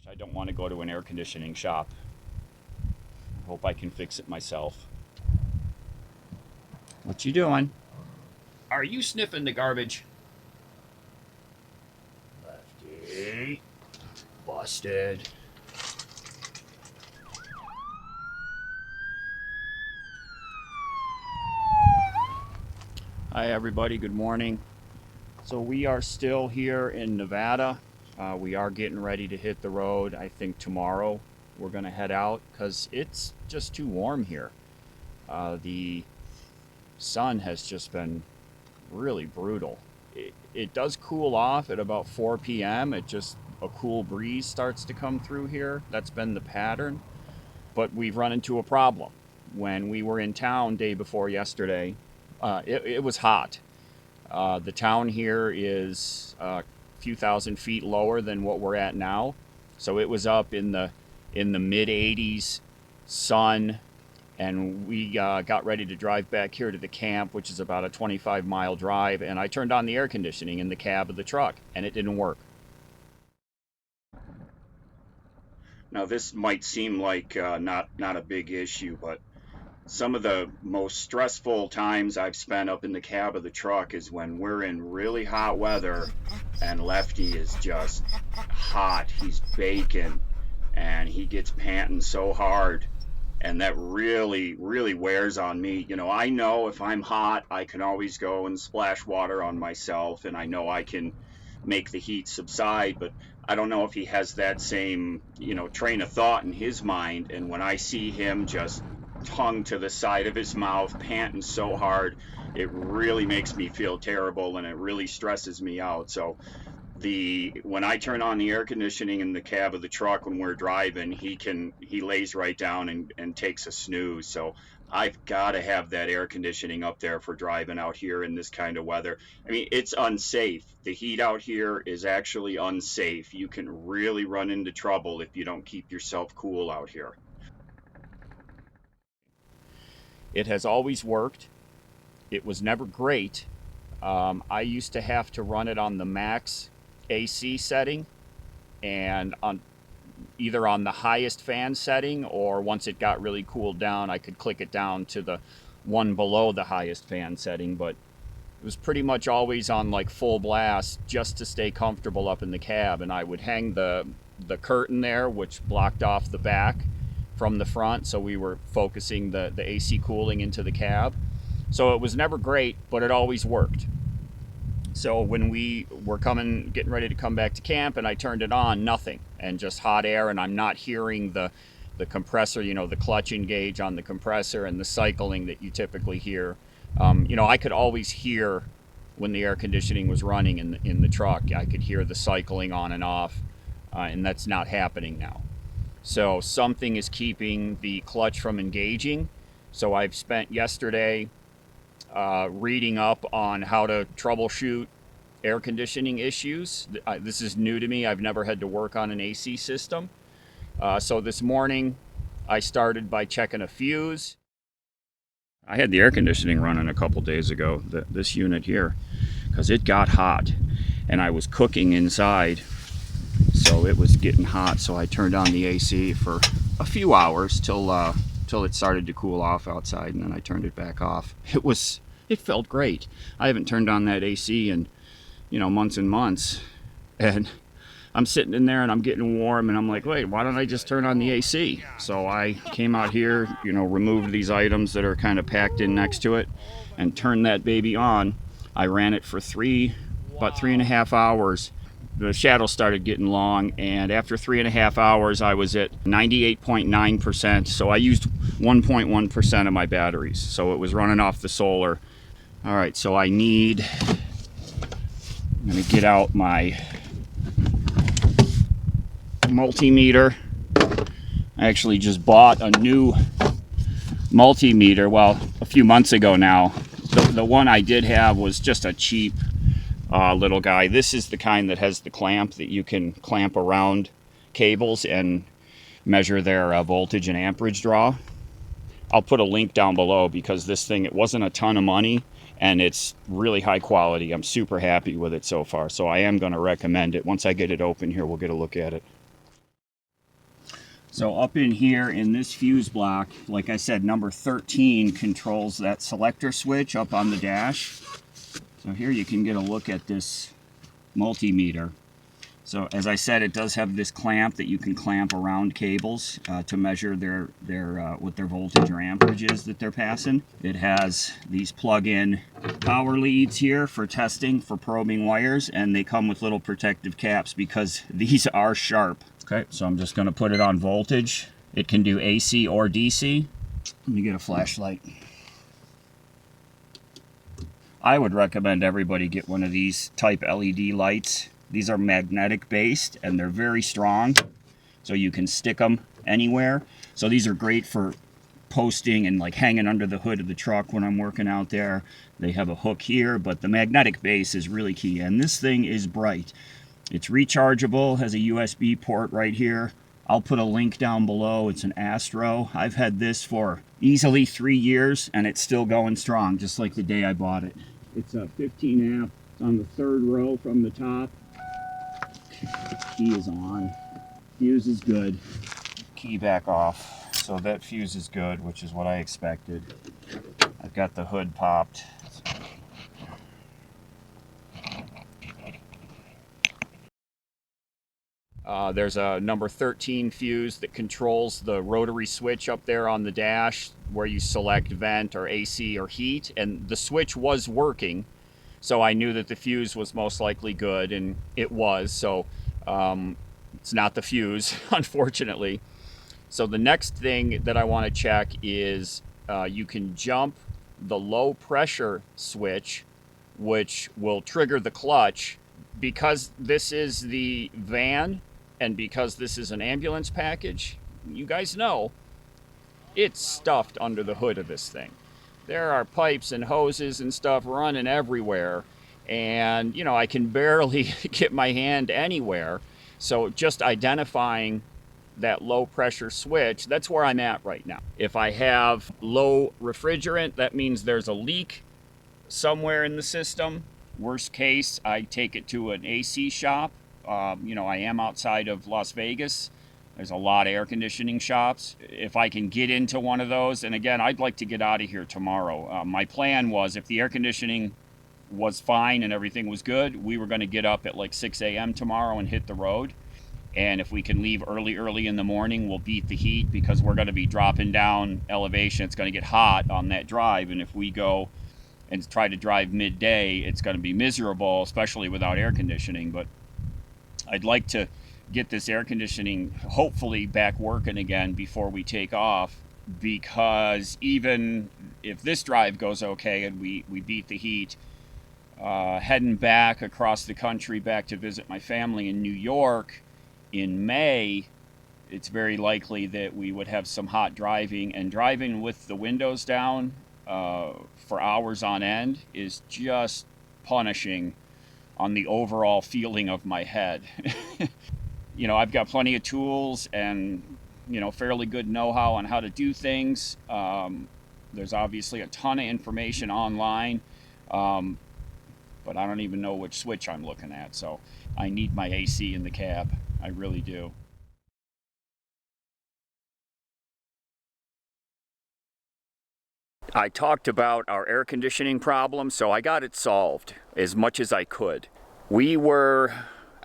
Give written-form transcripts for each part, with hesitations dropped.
I don't want to go to an air conditioning shop. I hope I can fix it myself. What you doing? Are you sniffing the garbage? Lefty. Busted. Hi everybody, good morning. So we are still here in Nevada. We are getting ready to hit the road. I think tomorrow we're gonna head out because it's just too warm here. The sun has just been really brutal. It does cool off at about 4 p.m. A cool breeze starts to come through here. That's been the pattern. But we've run into a problem. When we were in town day before yesterday, it was hot. The town here is a few thousand feet lower than what we're at now. So it was up in the mid 80s, sun, and we got ready to drive back here to the camp, which is about a 25-mile drive, and I turned on the air conditioning in the cab of the truck, and it didn't work. Now this might seem like not a big issue, but some of the most stressful times I've spent up in the cab of the truck is when we're in really hot weather and Lefty is just hot. He's baking and he gets panting so hard, and that really wears on me. You know, I know if I'm hot, I can always go and splash water on myself, and I know I can make the heat subside, but I don't know if he has that same, train of thought in his mind. And when I see him just tongue to the side of his mouth, panting so hard, it really makes me feel terrible and it really stresses me out. So when I turn on the air conditioning in the cab of the truck when we're driving, he lays right down and takes a snooze. So I've got to have that air conditioning up there for driving out here in this kind of weather. I mean, it's unsafe. The heat out here is actually unsafe. You can really run into trouble if you don't keep yourself cool out here. It has always worked. It was never great. I used to have to run it on the max AC setting, and either on the highest fan setting, or once it got really cooled down, I could click it down to the one below the highest fan setting. But it was pretty much always on like full blast just to stay comfortable up in the cab. And I would hang the curtain there, which blocked off the back from the front, so we were focusing the AC cooling into the cab. So it was never great, but it always worked. So when we were getting ready to come back to camp, and I turned it on, nothing, and just hot air, and I'm not hearing the compressor, the clutch engage on the compressor and the cycling that you typically hear. I could always hear when the air conditioning was running in the truck. I could hear the cycling on and off, and that's not happening now. So something is keeping the clutch from engaging. So I've spent yesterday reading up on how to troubleshoot air conditioning issues. This is new to me. I've never had to work on an AC system. So this morning I started by checking a fuse. I had the air conditioning running a couple days ago, this unit here, because it got hot and I was cooking inside. So it was getting hot, so I turned on the AC for a few hours till it started to cool off outside, and then I turned it back off. It felt great. I haven't turned on that AC in, months and months. And I'm sitting in there and I'm getting warm, and I'm like, wait, why don't I just turn on the AC? So I came out here, removed these items that are kind of packed in next to it and turned that baby on. I ran it for about 3.5 hours. The shadows started getting long, and after 3.5 hours I was at 98.9%. so I used 1.1% of my batteries, so it was running off the solar. All right, so I'm gonna get out my multimeter. I actually just bought a new multimeter, well, a few months ago now. The one I did have was just a cheap little guy. This is the kind that has the clamp that you can clamp around cables and measure their voltage and amperage draw. I'll put a link down below, because this thing, it wasn't a ton of money and it's really high quality. I'm super happy with it so far, so I am going to recommend it. Once I get it open here, we'll get a look at it. So up in here in this fuse block, like I said, number 13 controls that selector switch up on the dash. So here you can get a look at this multimeter. So as I said, it does have this clamp that you can clamp around cables to measure what their voltage or amperage is that they're passing. It has these plug-in power leads here for testing, for probing wires, and they come with little protective caps because these are sharp. Okay, so I'm just going to put it on voltage. It can do AC or DC. Let me get a flashlight. I would recommend everybody get one of these type LED lights. These are magnetic based and they're very strong, so you can stick them anywhere. So these are great for posting and like hanging under the hood of the truck when I'm working out there. They have a hook here, but the magnetic base is really key. And this thing is bright. It's rechargeable, has a USB port right here. I'll put a link down below. It's an Astro. I've had this for easily 3 years and it's still going strong, just like the day I bought it. It's a 15 amp. It's on the 3rd row from the top. Key is on. Fuse is good. Key back off. So that fuse is good, which is what I expected. I've got the hood popped. There's a number 13 fuse that controls the rotary switch up there on the dash where you select vent or AC or heat, and the switch was working, so I knew that the fuse was most likely good, and it was. So it's not the fuse, unfortunately. So the next thing that I want to check is you can jump the low pressure switch, which will trigger the clutch. Because this is the van and because this is an ambulance package, you guys know it's stuffed under the hood of this thing. There are pipes and hoses and stuff running everywhere, and you know, I can barely get my hand anywhere. So just identifying that low pressure switch, that's where I'm at right now. If I have low refrigerant, that means there's a leak somewhere in the system. Worst case, I take it to an AC shop. You know, I am outside of Las Vegas. There's a lot of air conditioning shops. If I can get into one of those, and again, I'd like to get out of here tomorrow. My plan was, if the air conditioning was fine and everything was good, we were going to get up at like 6 a.m. tomorrow and hit the road. And if we can leave early in the morning, we'll beat the heat, because we're going to be dropping down elevation. It's going to get hot on that drive, and if we go and try to drive midday, it's going to be miserable, especially without air conditioning. But I'd like to get this air conditioning hopefully back working again before we take off, because even if this drive goes okay and we beat the heat, heading back across the country back to visit my family in New York in May, it's very likely that we would have some hot driving, and driving with the windows down for hours on end is just punishing on the overall feeling of my head. You know, I've got plenty of tools and, you know, fairly good know-how on how to do things. There's obviously a ton of information online, but I don't even know which switch I'm looking at. So I need my AC in the cab. I really do. I talked about our air conditioning problem, so I got it solved as much as I could. We were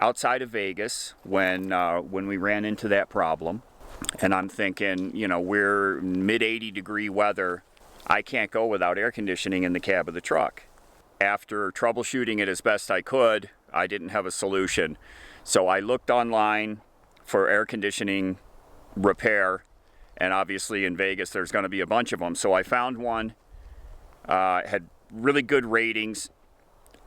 outside of Vegas when we ran into that problem, and I'm thinking, you know, we're mid 80 degree weather. I can't go without air conditioning in the cab of the truck. After troubleshooting it as best I could, I didn't have a solution. So I looked online for air conditioning repair, and obviously in Vegas there's going to be a bunch of them. So I found one, had really good ratings.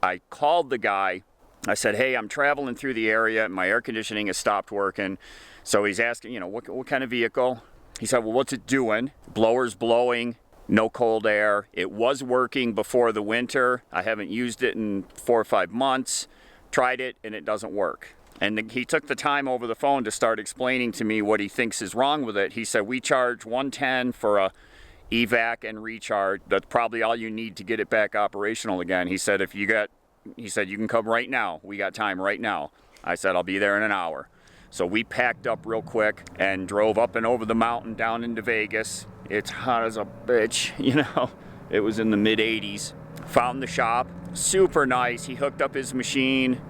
I called the guy. I said, hey, I'm traveling through the area. My air conditioning has stopped working. So he's asking, you know, what kind of vehicle? He said, well, what's it doing? Blower's blowing, no cold air. It was working before the winter. I haven't used it in 4 or 5 months. Tried it, and it doesn't work. And he took the time over the phone to start explaining to me what he thinks is wrong with it. He said, we charge $110 for a evac and recharge. That's probably all you need to get it back operational again. He said, you can come right now. We got time right now. I said, I'll be there in an hour. So we packed up real quick and drove up and over the mountain down into Vegas. It's hot as a bitch, you know. It was in the mid 80s. Found the shop, super nice. He hooked up his machine.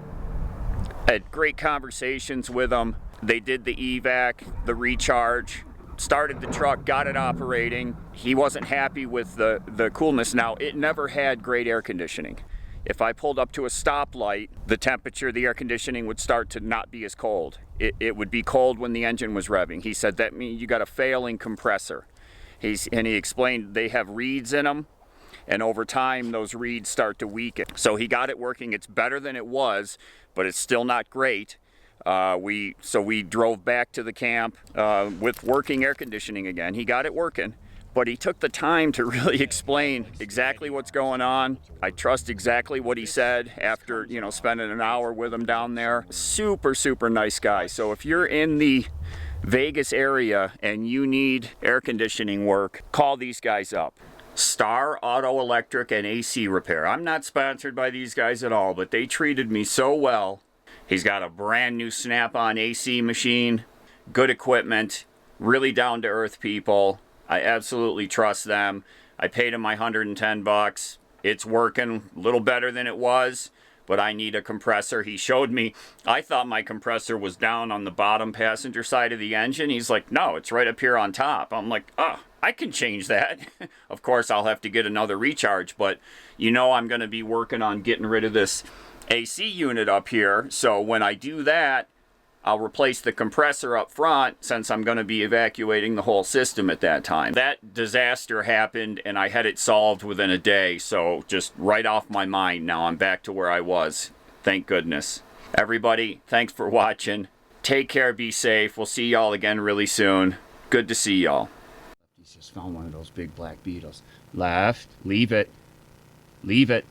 Had great conversations with him. They did the evac, the recharge, started the truck, got it operating. He wasn't happy with the coolness. Now, it never had great air conditioning. If I pulled up to a stoplight, the temperature, the air conditioning would start to not be as cold. It would be cold when the engine was revving. He said that means you got a failing compressor. And he explained they have reeds in them, and over time those reeds start to weaken. So he got it working. It's better than it was, but it's still not great. So we drove back to the camp with working air conditioning again. He got it working, but he took the time to really explain exactly what's going on. I trust exactly what he said after, you know, spending an hour with him down there. Super, super nice guy. So if you're in the Vegas area and you need air conditioning work, call these guys up. Star Auto Electric and AC Repair. I'm not sponsored by these guys at all, but they treated me so well. He's got a brand new snap-on AC machine, good equipment, really down-to-earth people. I absolutely trust them. I paid him my $110. It's working a little better than it was, but I need a compressor. He showed me, I thought my compressor was down on the bottom passenger side of the engine. He's like, no, it's right up here on top. I'm like, oh, I can change that. Of course, I'll have to get another recharge, but you know I'm going to be working on getting rid of this AC unit up here. So when I do that, I'll replace the compressor up front since I'm going to be evacuating the whole system at that time. That disaster happened and I had it solved within a day. So just right off my mind now, I'm back to where I was. Thank goodness. Everybody, thanks for watching. Take care, be safe. We'll see y'all again really soon. Good to see y'all. He's just found one of those big black beetles. Left, leave it, leave it,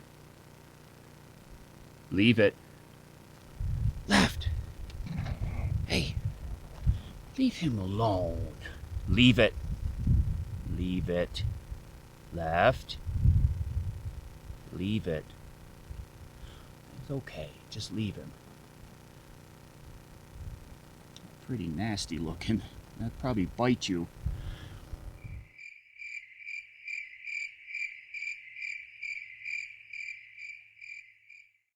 leave it, left. Hey, leave him alone. Leave it, leave it, left, leave it. It's okay, just leave him. Pretty nasty looking. That'd probably bite you.